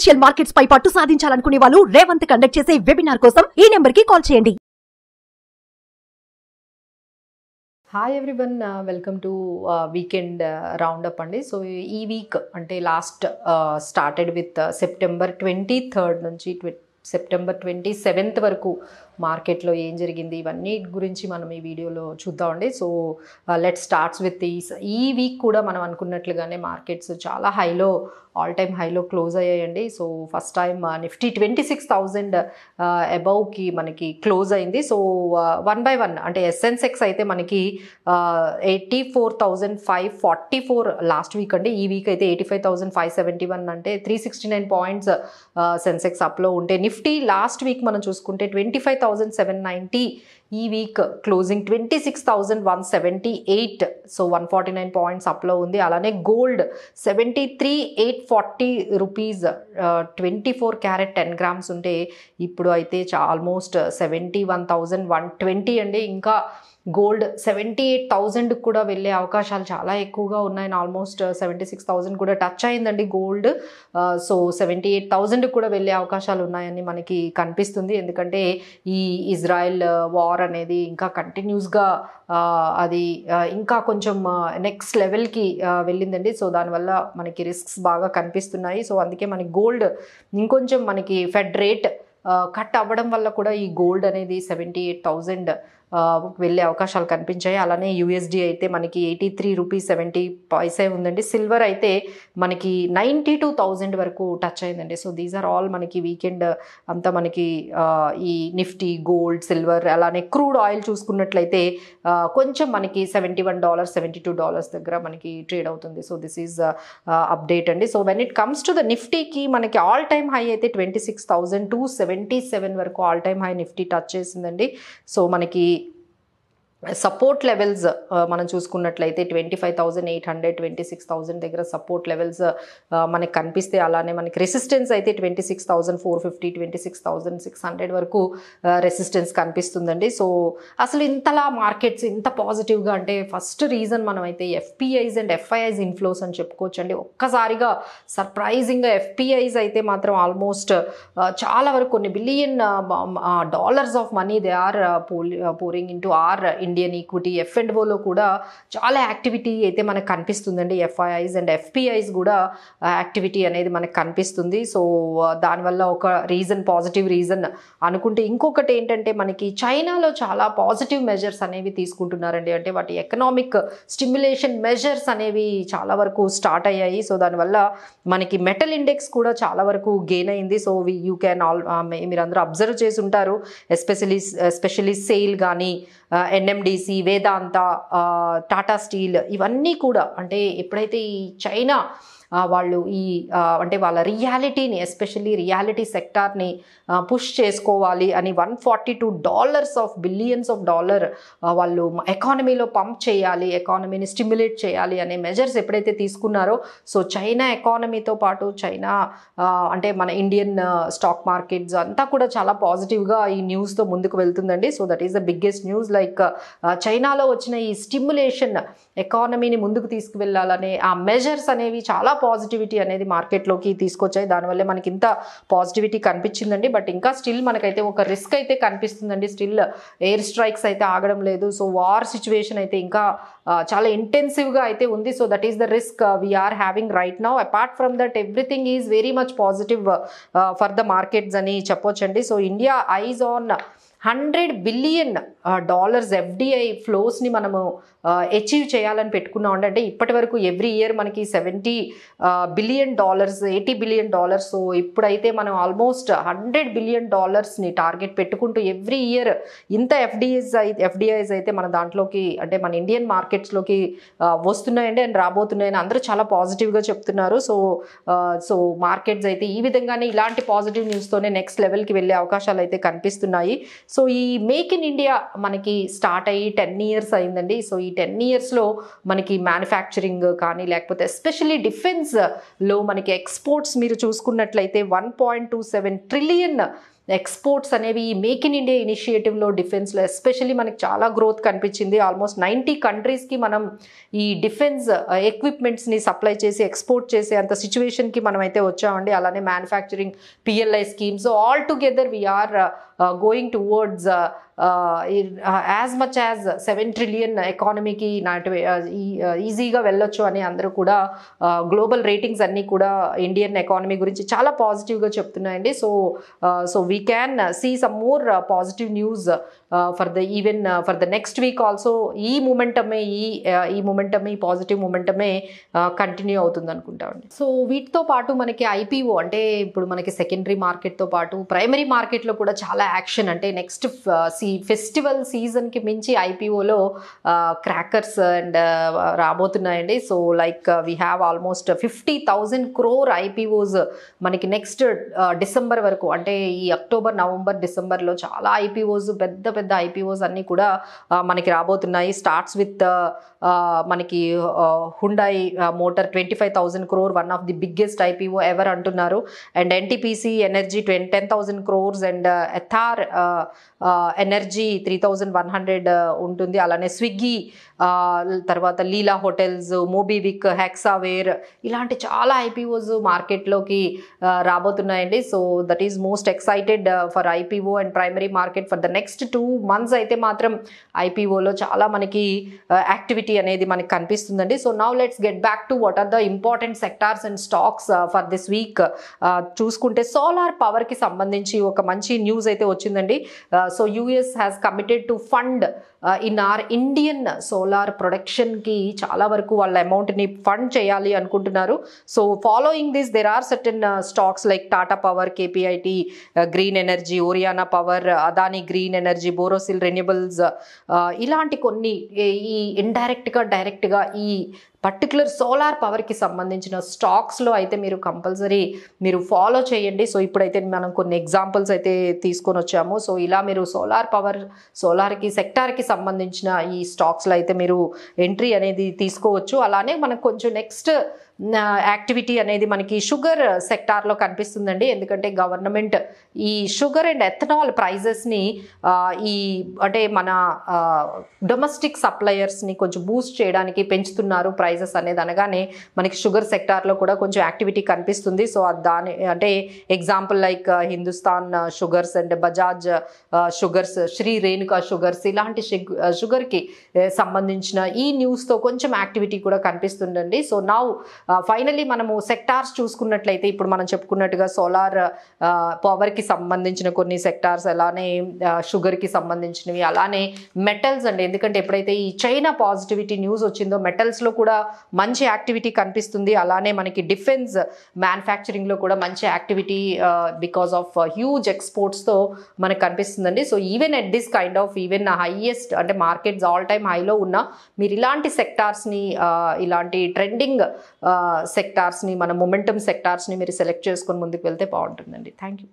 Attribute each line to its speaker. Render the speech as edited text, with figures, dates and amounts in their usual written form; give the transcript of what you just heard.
Speaker 1: Financial markets పై పట్టు సాధించాలనుకునే వాళ్ళు Revanth conduct చేసే వెబినార్ కోసం ఈ నెంబర్ కి కాల్ చేయండి.
Speaker 2: Hi everyone, welcome to weekend roundup అండి. సో ఈ వీక్ అంటే last started with September 23rd నుంచి సెప్టెంబర్ 27th వరకు మార్కెట్లో ఏం జరిగింది ఇవన్నీ గురించి మనం ఈ వీడియోలో చూద్దామండి. సో లెట్ స్టార్ట్స్ విత్ ఈ వీక్ కూడా మనం అనుకున్నట్లుగానే మార్కెట్స్ చాలా హైలో, ఆల్ టైమ్ హైలో క్లోజ్ అయ్యాయండి. సో ఫస్ట్ టైం నిఫ్టీ 26,000 అబౌవ్కి మనకి క్లోజ్ అయింది. సో 1 by 1 అంటే ఎస్ఎన్సెక్స్ అయితే మనకి 84,544 లాస్ట్ వీక్ అండి. ఈ వీక్ అయితే 85,571 అంటే 369 పాయింట్స్ సెన్సెక్స్ అప్లో ఉంటే, నిఫ్టీ లాస్ట్ వీక్ మనం చూసుకుంటే 25,790, ఈ వీక్ క్లోజింగ్ 26,178, సో 149 పాయింట్స్ అప్లో ఉంది. అలానే గోల్డ్ 73,840 రూపీస్ 24 క్యారెట్ 10 grams ఉంటే ఇప్పుడు అయితే ఆల్మోస్ట్ 71,120 అండి. ఇంకా గోల్డ్ 78,000 కూడా వెళ్ళే అవకాశాలు చాలా ఎక్కువగా ఉన్నాయి. ఆల్మోస్ట్ 76,000 కూడా టచ్ అయిందండి గోల్డ్. సో 78,000 కూడా వెళ్ళే అవకాశాలు ఉన్నాయని మనకి కనిపిస్తుంది. ఎందుకంటే ఈ ఇజ్రాయెల్ వార్ అనేది ఇంకా కంటిన్యూస్గా అది ఇంకా కొంచెం నెక్స్ట్ లెవెల్కి వెళ్ళిందండి. సో దానివల్ల మనకి రిస్క్స్ బాగా కనిపిస్తున్నాయి. సో అందుకే మనకి గోల్డ్ ఇంకొంచెం మనకి ఫెడ్ రేట్ కట్ అవ్వడం వల్ల కూడా ఈ గోల్డ్ అనేది 78,000 వెళ్ళే అవకాశాలు కనిపించాయి. అలానే యూఎస్డి అయితే మనకి 83 రూపీస్ 70 పైసే ఉందండి. సిల్వర్ అయితే మనకి 92,000 వరకు టచ్ అయిందండి. సో దీస్ ఆర్ ఆల్ మనకి వీకెండ్ అంతా మనకి ఈ నిఫ్టీ, గోల్డ్, సిల్వర్, అలానే క్రూడ్ ఆయిల్ చూసుకున్నట్లయితే కొంచెం మనకి $71, $72 దగ్గర మనకి ట్రేడ్ అవుతుంది. సో దిస్ ఈజ్ అప్డేట్ అండి. So when it comes to the నిఫ్టీకి మనకి ఆల్ టైమ్ హై అయితే 26,277 వరకు all time high Nifty touch చేసిందండి. సో మనకి సపోర్ట్ లెవెల్స్ మనం చూసుకున్నట్లయితే 25,800, 26,000 దగ్గర సపోర్ట్ లెవెల్స్ మనకి కనిపిస్తే, అలానే మనకి రెసిస్టెన్స్ అయితే 26,450, 26,600 వరకు రెసిస్టెన్స్ కనిపిస్తుందండి. సో అసలు ఇంతలా మార్కెట్స్ ఇంత పాజిటివ్గా అంటే ఫస్ట్ రీజన్ మనం అయితే ఎఫ్పిఐస్ అండ్ ఎఫ్ఐఐస్ ఇన్ఫ్లోస్ అని చెప్పుకోవచ్చండి. ఒక్కసారిగా సర్ప్రైజింగ్గా ఎఫ్పిఐస్ అయితే మాత్రం ఆల్మోస్ట్ చాలా వరకు కొన్ని billion dollars of money they are pouring in to our Indian equity. ఎఫ్&ఓలో కూడా చాలా యాక్టివిటీ అయితే మనకు కనిపిస్తుందండి. ఎఫ్ఐఐస్ అండ్ ఎఫ్పిఐస్ కూడా యాక్టివిటీ అనేది మనకు కనిపిస్తుంది. సో దానివల్ల ఒక రీజన్, పాజిటివ్ రీజన్ అనుకుంటే, ఇంకొకటి ఏంటంటే మనకి చైనాలో చాలా పాజిటివ్ మెజర్స్ అనేవి తీసుకుంటున్నారండి. అంటే వాటి ఎకనామిక్ స్టిమ్యులేషన్ మెజర్స్ అనేవి చాలా వరకు స్టార్ట్ అయ్యాయి. సో దానివల్ల మనకి మెటల్ ఇండెక్స్ కూడా చాలా వరకు గెయిన్ అయింది. సో యూ క్యాన్ మీరు అందరూ అబ్జర్వ్ చేసి ఉంటారు. ఎస్పెషలీ సేల్ కానీ, ఎన్ఎండిసి, వేదాంత, టాటా స్టీల్, ఇవన్నీ కూడా అంటే ఎప్పుడైతే ఈ చైనా వాళ్ళు ఈ అంటే వాళ్ళ రియాలిటీని, ఎస్పెషల్లీ రియాలిటీ సెక్టార్ని పుష్ చేసుకోవాలి అని $142 బిలియన్స్ వాళ్ళు ఎకానమీలో పంప్ చేయాలి, ఎకానమీని స్టిమ్యులేట్ చేయాలి అనే మెజర్స్ ఎప్పుడైతే తీసుకున్నారో, సో చైనా ఎకానమీతో పాటు చైనా అంటే మన ఇండియన్ స్టాక్ మార్కెట్స్ అంతా కూడా చాలా పాజిటివ్గా ఈ న్యూస్తో ముందుకు వెళ్తుందండి. So that is the biggest news. Like చైనాలో వచ్చిన ఈ స్టిమ్యులేషన్ ఎకానమీని ముందుకు తీసుకువెళ్ళాలనే ఆ మెజర్స్ అనేవి చాలా పాజిటివిటీ అనేది మార్కెట్లోకి తీసుకొచ్చాయి. దానివల్లే మనకి ఇంత పాజిటివిటీ కనిపించిందండి. బట్ ఇంకా స్టిల్ మనకైతే ఒక రిస్క్ అయితే కనిపిస్తుందండి. స్టిల్ ఎయిర్ స్ట్రైక్స్ అయితే ఆగడం లేదు. సో వార్ సిచ్యువేషన్ అయితే ఇంకా చాలా ఇంటెన్సివ్గా అయితే ఉంది. So that is the risk we are having right now. Apart from that everything is very much positive for the markets అని చెప్పొచ్చండి. So India eyes on $100 billion FDI ఫ్లోస్ని మనము అచీవ్ చేయాలని పెట్టుకున్నాం. అంటే ఇప్పటి వరకు ఎవ్రీ ఇయర్ మనకి $70 బిలియన్, $80 బిలియన్. సో ఇప్పుడైతే మనం ఆల్మోస్ట్ $100 బిలియన్ టార్గెట్ పెట్టుకుంటూ ఎవ్రీ ఇయర్ ఇంత ఎఫ్డిఐస్ అయితే మన దాంట్లోకి అంటే మన ఇండియన్ మార్కెట్స్లోకి వస్తున్నాయండి అండ్ రాబోతున్నాయని అందరూ చాలా పాజిటివ్గా చెప్తున్నారు. సో మార్కెట్స్ అయితే ఈ విధంగానే ఇలాంటి పాజిటివ్ న్యూస్తోనే నెక్స్ట్ లెవెల్కి వెళ్ళే అవకాశాలు అయితే కనిపిస్తున్నాయి. సో ఈ మేక్ ఇన్ ఇండియా మనకి స్టార్ట్ అయ్యి 10 years అయిందండి. సో ఈ 10 yearsలో మనకి మ్యానుఫ్యాక్చరింగ్ కానీ, లేకపోతే ఎస్పెషల్లీ డిఫెన్స్లో మనకి ఎక్స్పోర్ట్స్ మీరు చూసుకున్నట్లయితే $1.27 ట్రిలియన్ ఎక్స్పోర్ట్స్ అనేవి ఈ మేక్ ఇన్ ఇండియా ఇనిషియేటివ్లో డిఫెన్స్లో ఎస్పెషల్లీ మనకి చాలా గ్రోత్ కనిపించింది. ఆల్మోస్ట్ 90 కంట్రీస్కి మనం ఈ డిఫెన్స్ ఎక్విప్మెంట్స్ని సప్లై చేసి ఎక్స్పోర్ట్ చేసే అంత సిచ్యువేషన్కి మనం అయితే వచ్చామండి. అలానే manufacturing PLI schemes all together we are going towards as much as 7 trillion ఎకానమీకి ఈజీగా వెళ్ళొచ్చు అని అందరూ కూడా గ్లోబల్ రేటింగ్స్ అన్నీ కూడా ఇండియన్ ఎకానమీ గురించి చాలా పాజిటివ్గా చెప్తున్నాయండి. So we can see some more positive news for the next week also. ఈ మూమెంటమే ఈ పాజిటివ్ మూమెంటమే కంటిన్యూ అవుతుంది అనుకుంటామండి. సో వీటితో పాటు మనకి IPO అంటే ఇప్పుడు మనకి సెకండరీ మార్కెట్తో పాటు ప్రైమరీ మార్కెట్లో కూడా చాలా యాక్షన్, అంటే నెక్స్ట్ ఫెస్టివల్ సీజన్కి మించి IPOలో క్రాకర్స్ అండ్ రాబోతున్నాయండి. So like we have almost 50,000 crore IPOs మనకి నెక్స్ట్ డిసెంబర్ వరకు, అంటే ఈ అక్టోబర్, నవంబర్, డిసెంబర్లో చాలా IPOs, పెద్ద పెద్ద IPOs అన్నీ కూడా మనకి రాబోతున్నాయి. స్టార్ట్స్ విత్ మనకి Hyundai motor 25,000 crore, one of the biggest IPO ever అంటున్నారు. And NTPC energy 10,000 crores and Ather energy 3,100 ఉంటుంది. అలానే స్విగ్గీ, తర్వాత లీలా హోటల్స్, మోబీవిక్, హెక్సావేర్ ఇలాంటి చాలా IPOs మార్కెట్లోకి రాబోతున్నాయండి. So that is most excited for IPO and primary market for the next 2 months అయితే మాత్రం IPOలో చాలా మనకి యాక్టివిటీ అనేది మనకి కనిపిస్తుందండి. So now let's get back to what are the important sectors and stocks for this week. చూసుకుంటే solar పవర్కి సంబంధించి ఒక మంచి న్యూస్ అయితే వచ్చిందండి. So US has committed to fund in our Indian solar ప్రొడక్షన్కి చాలా వరకు వాళ్ళ అమౌంట్ని ఫండ్ చేయాలి అనుకుంటున్నారు. So following this there are certain stocks like Tata power, KPIT green energy, Oriana power, Adani green energy, Borosil renewables, ఇలాంటి కొన్ని ఈ ఇండైరెక్ట్గా డైరెక్ట్గా ఈ పర్టికులర్ సోలార్ పవర్కి సంబంధించిన స్టాక్స్లో అయితే మీరు కంపల్సరీ మీరు ఫాలో చేయండి. సో ఇప్పుడైతే మనం కొన్ని ఎగ్జాంపుల్స్ అయితే తీసుకొని వచ్చాము. సో ఇలా మీరు సోలార్కి సెక్టార్కి సంబంధించిన ఈ స్టాక్స్లో అయితే మీరు ఎంట్రీ అనేది తీసుకోవచ్చు. అలానే మనకు కొంచెం నెక్స్ట్ యాక్టివిటీ అనేది మనకి షుగర్ సెక్టార్లో కనిపిస్తుందండి. ఎందుకంటే గవర్నమెంట్ ఈ షుగర్ అండ్ ఎథనాల్ ప్రైజెస్ని అంటే మన డొమెస్టిక్ సప్లయర్స్ని కొంచెం బూస్ట్ చేయడానికి పెంచుతున్నారు ప్రైజెస్ అనేది అనగానే మనకి షుగర్ సెక్టార్లో కూడా కొంచెం యాక్టివిటీ కనిపిస్తుంది. సో దాని అంటే example like Hindustan sugars and Bajaj sugars, Shri Renuka sugars, ఇలాంటి షుగర్కి సంబంధించిన ఈ న్యూస్తో కొంచెం యాక్టివిటీ కూడా కనిపిస్తుందండి. సో నౌ ఫైనలీ మనము సెక్టార్స్ చూసుకున్నట్లయితే ఇప్పుడు మనం చెప్పుకున్నట్టుగా సోలార్ పవర్కి సంబంధించిన కొన్ని సెక్టార్స్, అలానే షుగర్కి సంబంధించినవి, అలానే మెటల్స్ అండి. ఎందుకంటే ఎప్పుడైతే ఈ చైనా పాజిటివిటీ న్యూస్ వచ్చిందో మెటల్స్లో కూడా మంచి యాక్టివిటీ కనిపిస్తుంది. అలానే మనకి డిఫెన్స్ మ్యానుఫ్యాక్చరింగ్లో కూడా మంచి యాక్టివిటీ బికాస్ ఆఫ్ హ్యూజ్ ఎక్స్పోర్ట్స్తో మనకు కనిపిస్తుందండి. So even at this kind of even highest అంటే మార్కెట్స్ ఆల్ టైమ్ హైలో ఉన్న మీరు ఇలాంటి సెక్టార్స్ని, ఇలాంటి ట్రెండింగ్ సెక్టార్స్ని, మన మొమెంటమ్ సెక్టార్స్ని మీరు సెలెక్ట్ చేసుకొని ముందుకు వెళ్తే బాగుంటుందండి. Thank you.